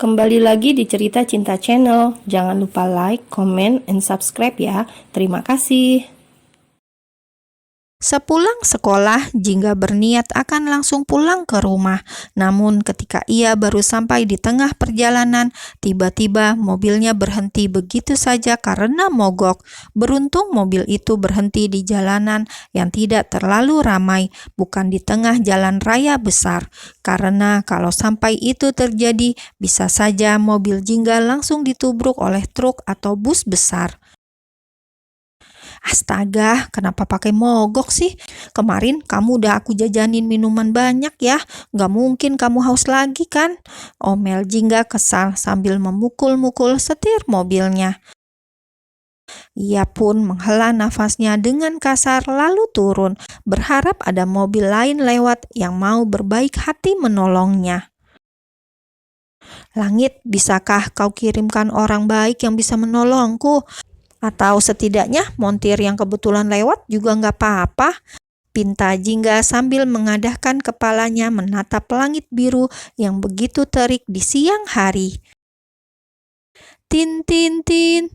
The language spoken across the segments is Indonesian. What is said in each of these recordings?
Kembali lagi di Cerita Cinta Channel. Jangan lupa like, comment, and subscribe ya. Terima kasih. Sepulang sekolah, Jingga berniat akan langsung pulang ke rumah. Namun ketika ia baru sampai di tengah perjalanan, tiba-tiba mobilnya berhenti begitu saja karena mogok. Beruntung mobil itu berhenti di jalanan yang tidak terlalu ramai, bukan di tengah jalan raya besar. Karena kalau sampai itu terjadi, bisa saja mobil Jingga langsung ditubruk oleh truk atau bus besar. Astaga, kenapa pakai mogok sih? Kemarin kamu udah aku jajanin minuman banyak ya. Gak mungkin kamu haus lagi kan? Omel Jingga kesal sambil memukul-mukul setir mobilnya. Ia pun menghela nafasnya dengan kasar lalu turun, berharap ada mobil lain lewat yang mau berbaik hati menolongnya. Langit, bisakah kau kirimkan orang baik yang bisa menolongku? Atau setidaknya montir yang kebetulan lewat juga nggak apa-apa. Pinta Jingga sambil mengadahkan kepalanya menatap langit biru yang begitu terik di siang hari. Tin, tin, tin.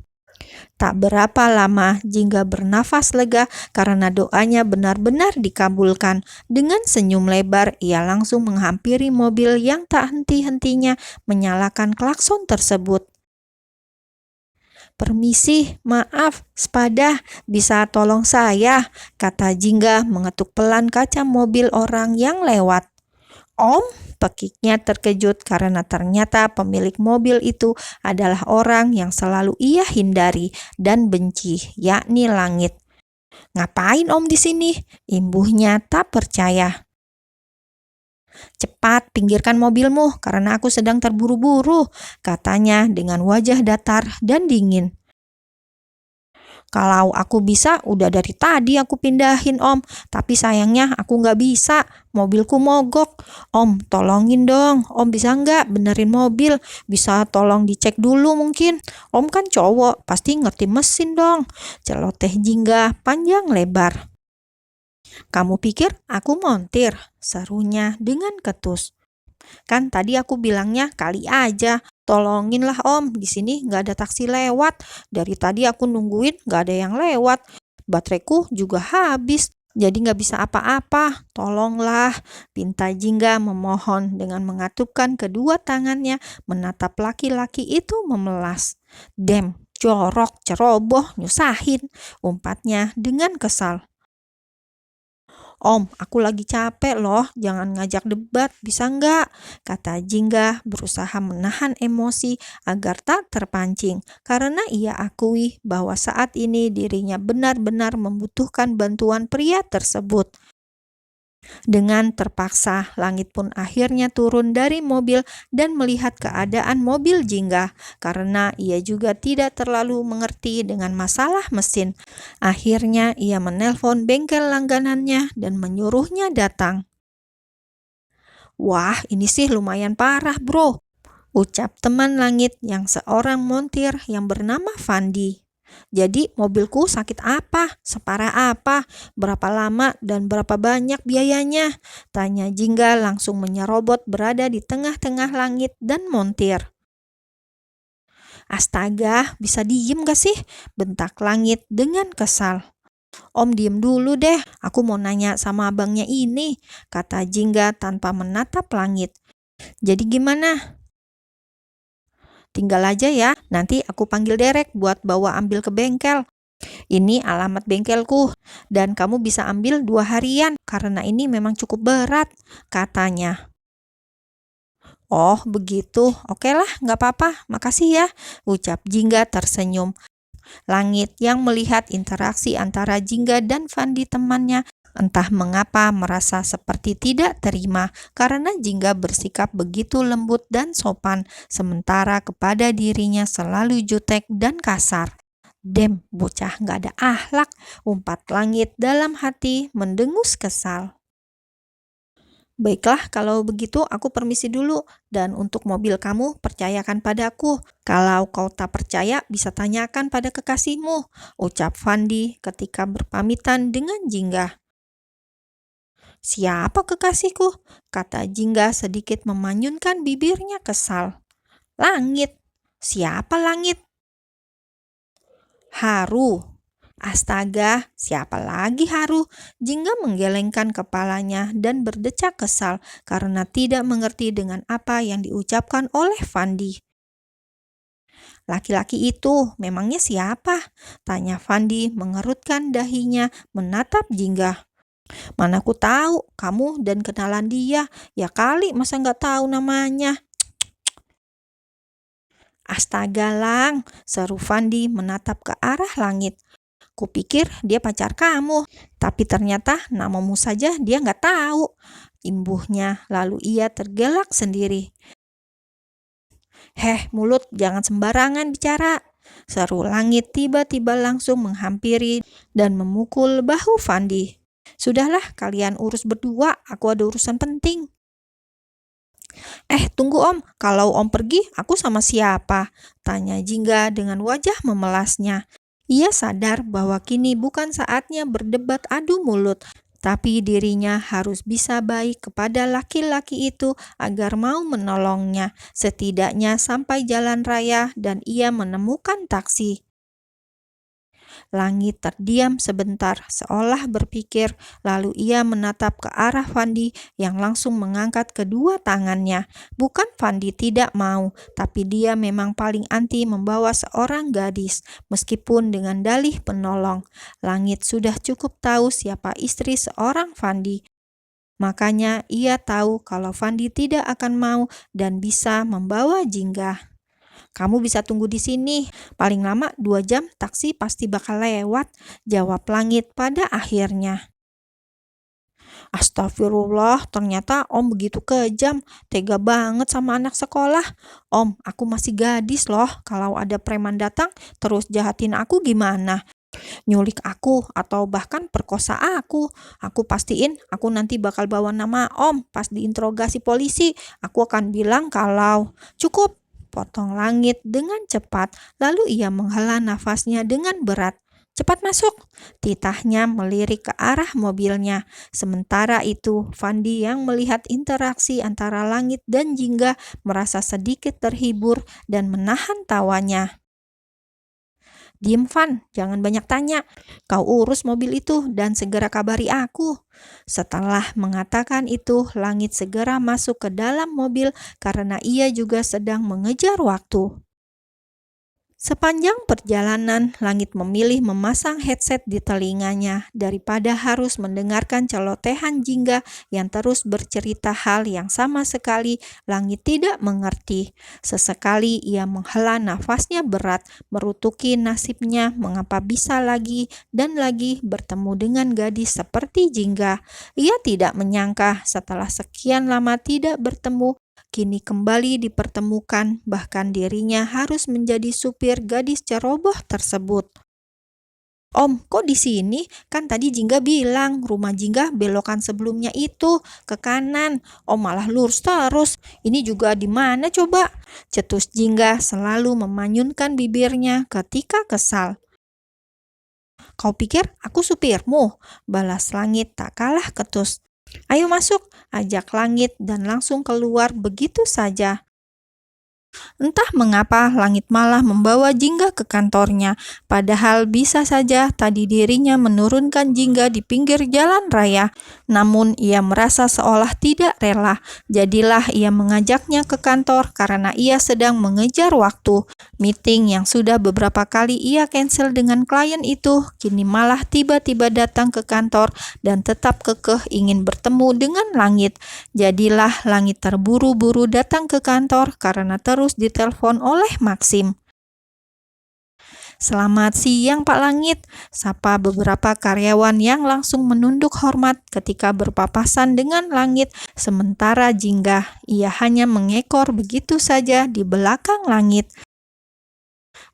Tak berapa lama Jingga bernafas lega karena doanya benar-benar dikabulkan. Dengan senyum lebar, ia langsung menghampiri mobil yang tak henti-hentinya menyalakan klakson tersebut. "Permisi, maaf, sepada, bisa tolong saya?" kata Jingga mengetuk pelan kaca mobil orang yang lewat. "Om?" pekiknya terkejut karena ternyata pemilik mobil itu adalah orang yang selalu ia hindari dan benci, yakni Langit. "Ngapain Om di sini?" imbuhnya tak percaya. "Cepat pinggirkan mobilmu karena aku sedang terburu-buru," katanya dengan wajah datar dan dingin. "Kalau aku bisa, udah dari tadi aku pindahin Om. Tapi sayangnya aku nggak bisa, mobilku mogok. Om, tolongin dong. Om bisa nggak benerin mobil? Bisa tolong dicek dulu mungkin? Om kan cowok, pasti ngerti mesin dong," celoteh Jingga panjang lebar. "Kamu pikir aku montir?" serunya dengan ketus. "Kan tadi aku bilangnya kali aja. Tolonginlah Om, di sini nggak ada taksi lewat. Dari tadi aku nungguin nggak ada yang lewat. Bateraiku juga habis, jadi nggak bisa apa-apa. Tolonglah," pinta Jingga memohon dengan mengatupkan kedua tangannya menatap laki-laki itu memelas. "Dem, jorok, ceroboh, nyusahin," umpatnya dengan kesal. "Om, aku lagi capek loh, jangan ngajak debat, bisa nggak?" kata Jingga berusaha menahan emosi agar tak terpancing, karena ia akui bahwa saat ini dirinya benar-benar membutuhkan bantuan pria tersebut. Dengan terpaksa, Langit pun akhirnya turun dari mobil dan melihat keadaan mobil Jingga, karena ia juga tidak terlalu mengerti dengan masalah mesin. Akhirnya ia menelpon bengkel langganannya dan menyuruhnya datang. "Wah, ini sih lumayan parah bro," ucap teman Langit yang seorang montir yang bernama Fandi. "Jadi mobilku sakit apa? Separah apa? Berapa lama dan berapa banyak biayanya?" tanya Jingga langsung menyerobot berada di tengah-tengah Langit dan montir. "Astaga, bisa diem gak sih?" bentak Langit dengan kesal. "Om diem dulu deh, aku mau nanya sama abangnya ini," kata Jingga tanpa menatap Langit. "Jadi gimana? Tinggal aja ya, nanti aku panggil Derek buat bawa ambil ke bengkel. Ini alamat bengkelku, dan kamu bisa ambil 2 harian karena ini memang cukup berat," katanya. "Oh begitu, oke lah nggak apa-apa, makasih ya," ucap Jingga tersenyum. Langit yang melihat interaksi antara Jingga dan Fandi temannya entah mengapa merasa seperti tidak terima karena Jingga bersikap begitu lembut dan sopan, sementara kepada dirinya selalu jutek dan kasar. "Dem, bocah nggak ada akhlak," umpat Langit dalam hati mendengus kesal. "Baiklah, kalau begitu aku permisi dulu, dan untuk mobil kamu percayakan padaku. Kalau kau tak percaya bisa tanyakan pada kekasihmu," ucap Fandi ketika berpamitan dengan Jingga. "Siapa kekasihku?" kata Jingga sedikit memanyunkan bibirnya kesal. Langit. Siapa langit? Haru. Astaga, siapa lagi Haru? Jingga menggelengkan kepalanya dan berdecak kesal karena tidak mengerti dengan apa yang diucapkan oleh Fandi. Laki-laki itu memangnya siapa? Tanya Fandi mengerutkan dahinya menatap Jingga. Mana aku tahu, kamu dan kenalan dia. Ya kali masa nggak tahu namanya. Astaga Lang, seru Fandi menatap ke arah langit. Kupikir dia pacar kamu, tapi ternyata namamu saja dia nggak tahu. Imbuhnya, lalu ia tergelak sendiri. Heh, mulut, jangan sembarangan bicara. Seru langit tiba-tiba langsung menghampiri dan memukul bahu Fandi. Sudahlah, kalian urus berdua, aku ada urusan penting. Tunggu Om, kalau Om pergi, aku sama siapa? Tanya Jingga dengan wajah memelasnya. Ia sadar bahwa kini bukan saatnya berdebat adu mulut, tapi dirinya harus bisa baik kepada laki-laki itu agar mau menolongnya, setidaknya sampai jalan raya dan ia menemukan taksi. Langit terdiam sebentar, seolah berpikir, lalu ia menatap ke arah Fandi yang langsung mengangkat kedua tangannya. Bukan Fandi tidak mau, tapi dia memang paling anti membawa seorang gadis, meskipun dengan dalih penolong. Langit sudah cukup tahu siapa istri seorang Fandi. Makanya ia tahu kalau Fandi tidak akan mau dan bisa membawa Jingga. Kamu bisa tunggu di sini, paling lama 2 jam taksi pasti bakal lewat, jawab Langit pada akhirnya. Astagfirullah, ternyata Om begitu kejam, tega banget sama anak sekolah. Om, aku masih gadis loh, kalau ada preman datang terus jahatin aku gimana? Nyulik aku atau bahkan perkosa aku pastiin aku nanti bakal bawa nama Om pas diinterogasi polisi. Aku akan bilang kalau cukup, potong Langit dengan cepat, lalu ia menghela nafasnya dengan berat. Cepat masuk, titahnya melirik ke arah mobilnya. Sementara itu, Fandi yang melihat interaksi antara Langit dan Jingga merasa sedikit terhibur dan menahan tawanya. Diem Van, jangan banyak tanya. Kau urus mobil itu dan segera kabari aku. Setelah mengatakan itu, Langit segera masuk ke dalam mobil karena ia juga sedang mengejar waktu. Sepanjang perjalanan, Langit memilih memasang headset di telinganya daripada harus mendengarkan celotehan Jingga yang terus bercerita hal yang sama sekali Langit tidak mengerti. Sesekali ia menghela nafasnya berat, merutuki nasibnya mengapa bisa lagi dan lagi bertemu dengan gadis seperti Jingga. Ia tidak menyangka setelah sekian lama tidak bertemu, kini kembali dipertemukan, bahkan dirinya harus menjadi supir gadis ceroboh tersebut. Om, kok di sini? Kan tadi Jingga bilang rumah Jingga belokan sebelumnya itu ke kanan. Om malah lurus terus. Ini juga di mana coba? Cetus Jingga selalu memanyunkan bibirnya ketika kesal. Kau pikir aku supirmu? Balas Langit tak kalah ketus. Ayo masuk, ajak Langit dan langsung keluar begitu saja. Entah mengapa Langit malah membawa Jingga ke kantornya, padahal bisa saja tadi dirinya menurunkan Jingga di pinggir jalan raya. Namun ia merasa seolah tidak rela, jadilah ia mengajaknya ke kantor karena ia sedang mengejar waktu. Meeting yang sudah beberapa kali ia cancel dengan klien itu, kini malah tiba-tiba datang ke kantor dan tetap kekeh ingin bertemu dengan Langit. Jadilah Langit terburu-buru datang ke kantor karena terus ditelepon oleh Maxim. Selamat siang Pak Langit, sapa beberapa karyawan yang langsung menunduk hormat ketika berpapasan dengan Langit. Sementara Jingga, ia hanya mengekor begitu saja di belakang Langit.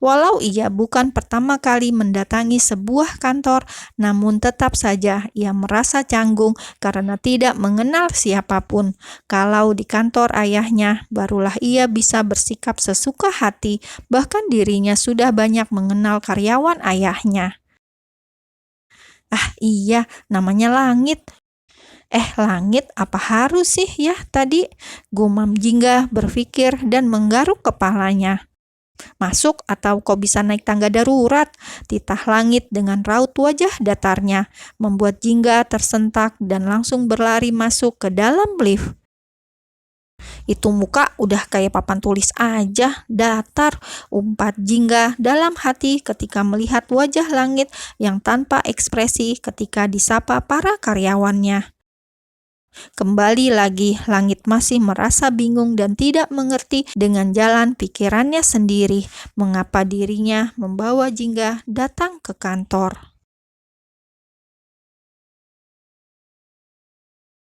Walau ia bukan pertama kali mendatangi sebuah kantor, namun tetap saja ia merasa canggung karena tidak mengenal siapapun. Kalau di kantor ayahnya, barulah ia bisa bersikap sesuka hati, bahkan dirinya sudah banyak mengenal karyawan ayahnya. Ah iya, namanya Langit. Langit apa harus sih ya tadi? Gumam Jingga berpikir dan menggaruk kepalanya. Masuk atau kau bisa naik tangga darurat? Titah Langit dengan raut wajah datarnya membuat Jingga tersentak dan langsung berlari masuk ke dalam lift. Itu muka udah kayak papan tulis aja, datar, umpat Jingga dalam hati ketika melihat wajah Langit yang tanpa ekspresi ketika disapa para karyawannya. Kembali lagi, Langit masih merasa bingung dan tidak mengerti dengan jalan pikirannya sendiri mengapa dirinya membawa Jingga datang ke kantor.